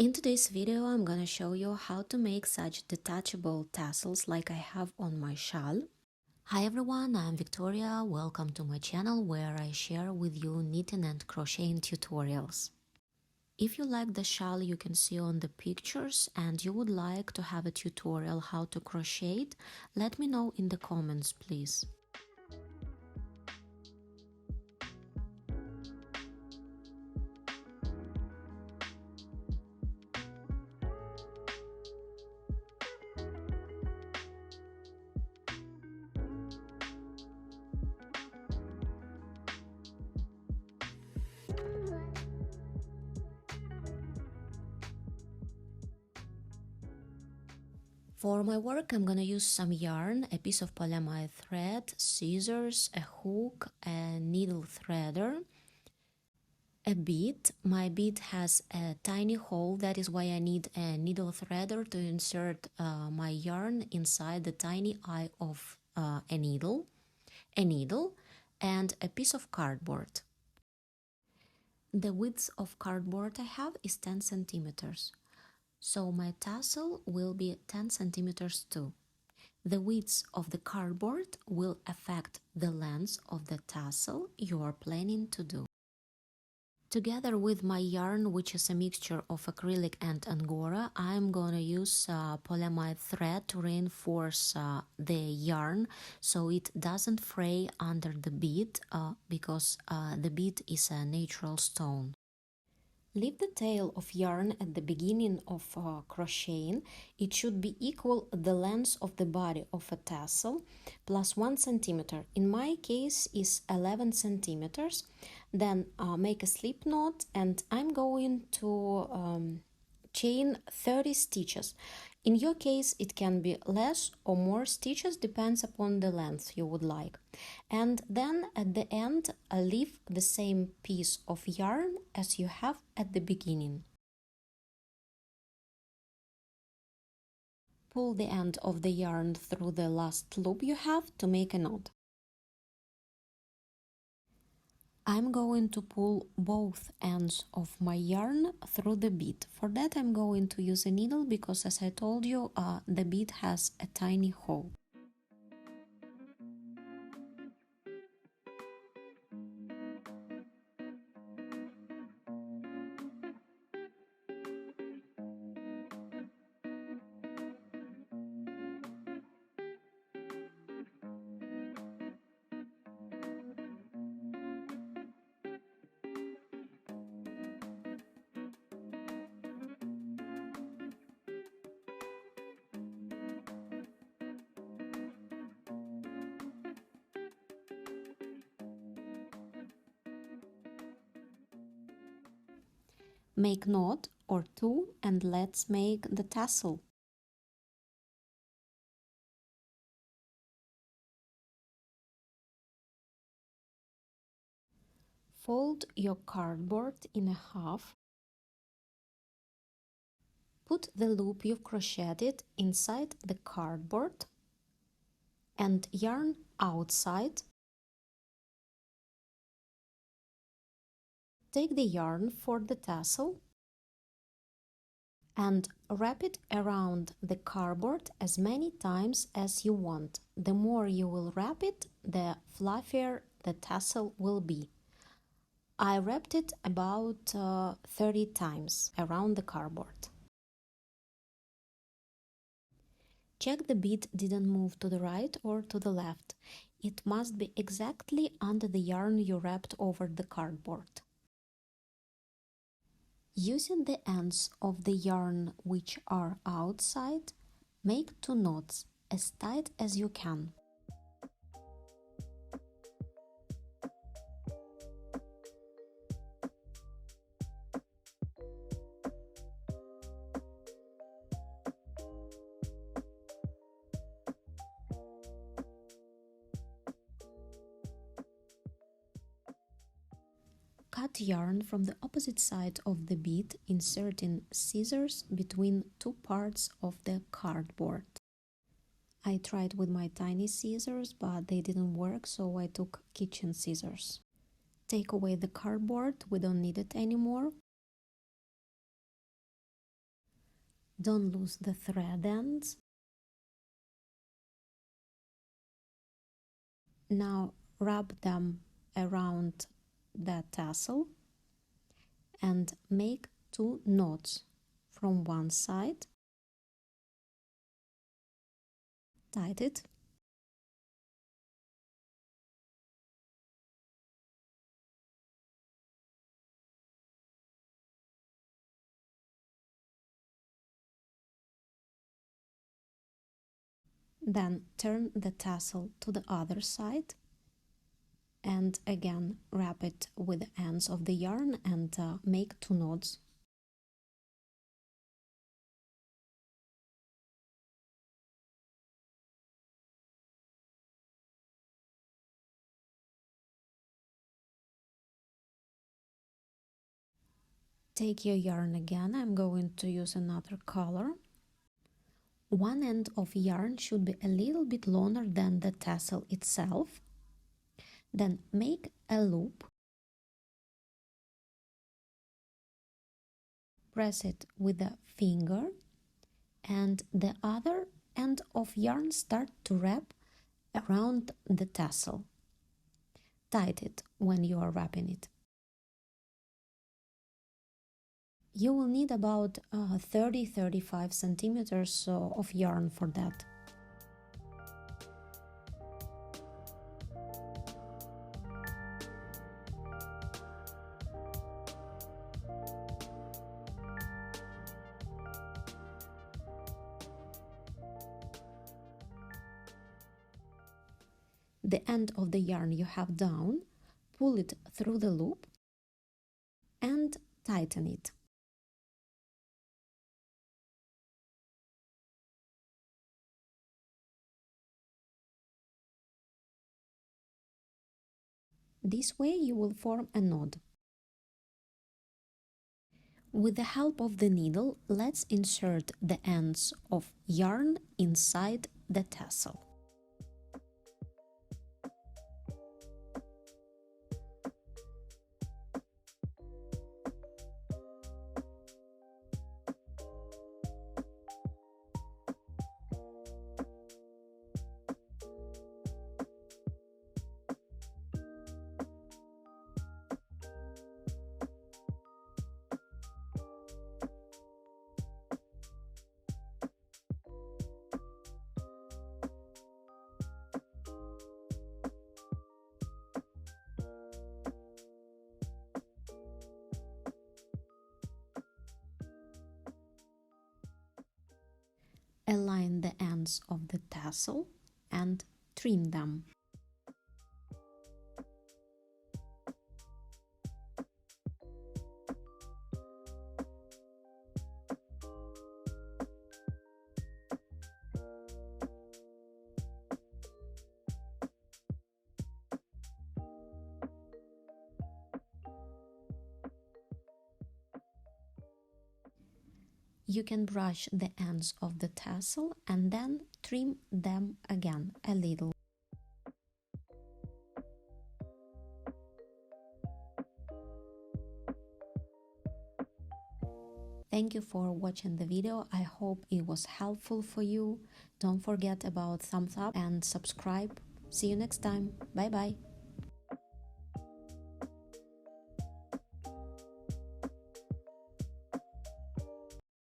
In today's video, I'm gonna show you how to make such detachable tassels like I have on my shawl. Hi everyone, I'm Victoria. Welcome to my channel where I share with you knitting and crocheting tutorials. If you like the shawl you can see on the pictures and you would like to have a tutorial how to crochet, let me know in the comments, please. For my work, I'm gonna use some yarn, a piece of polyamide thread, scissors, a hook, a needle threader, a bead. My bead has a tiny hole, that is why I need a needle threader to insert my yarn inside the tiny eye of a needle, and a piece of cardboard. The width of cardboard I have is 10 centimeters. So my tassel will be 10 centimeters too. The width of the cardboard will affect the length of the tassel you are planning to do. Together with my yarn, which is a mixture of acrylic and angora, I'm gonna use polyamide thread to reinforce the yarn so it doesn't fray under the bead because the bead is a natural stone. Leave the tail of yarn at the beginning of crocheting. It should be equal the length of the body of a tassel plus 1 centimeter. In my case is 11 centimeters. Then make a slip knot and I'm going to chain 30 stitches. In your case it can be less or more stitches, depends upon the length you would like. And then at the end leave the same piece of yarn as you have at the beginning. Pull the end of the yarn through the last loop you have to make a knot. I'm going to pull both ends of my yarn through the bead. For that I'm going to use a needle because, as I told you, the bead has a tiny hole. Make knot or two and let's make the tassel. Fold your cardboard in half. Put the loop you've crocheted inside the cardboard and yarn outside. Take the yarn for the tassel and wrap it around the cardboard as many times as you want. The more you will wrap it, the fluffier the tassel will be. I wrapped it about 30 times around the cardboard. Check the bead didn't move to the right or to the left. It must be exactly under the yarn you wrapped over the cardboard. Using the ends of the yarn which are outside, make two knots as tight as you can. Cut yarn from the opposite side of the bead, inserting scissors between two parts of the cardboard. I tried with my tiny scissors, but they didn't work, so I took kitchen scissors. Take away the cardboard, we don't need it anymore. Don't lose the thread ends. Now wrap them around the tassel and make 2 knots from one side. Tight it. Then turn the tassel to the other side and again wrap it with the ends of the yarn and make 2 knots. Take your yarn again. I'm going to use another color. One end of yarn should be a little bit longer than the tassel itself. Then make a loop. Press it with the finger and the other end of yarn start to wrap around the tassel. Tight it when you are wrapping it. You will need about 30-35 centimeters of yarn for that. The end of the yarn you have down, pull it through the loop and tighten it. This way you will form a knot. With the help of the needle, let's insert the ends of yarn inside the tassel. Align the ends of the tassel and trim them. You can brush the ends of the tassel and then trim them again a little. Thank you for watching the video. I hope it was helpful for you. Don't forget about thumbs up and subscribe. See you next time. Bye bye.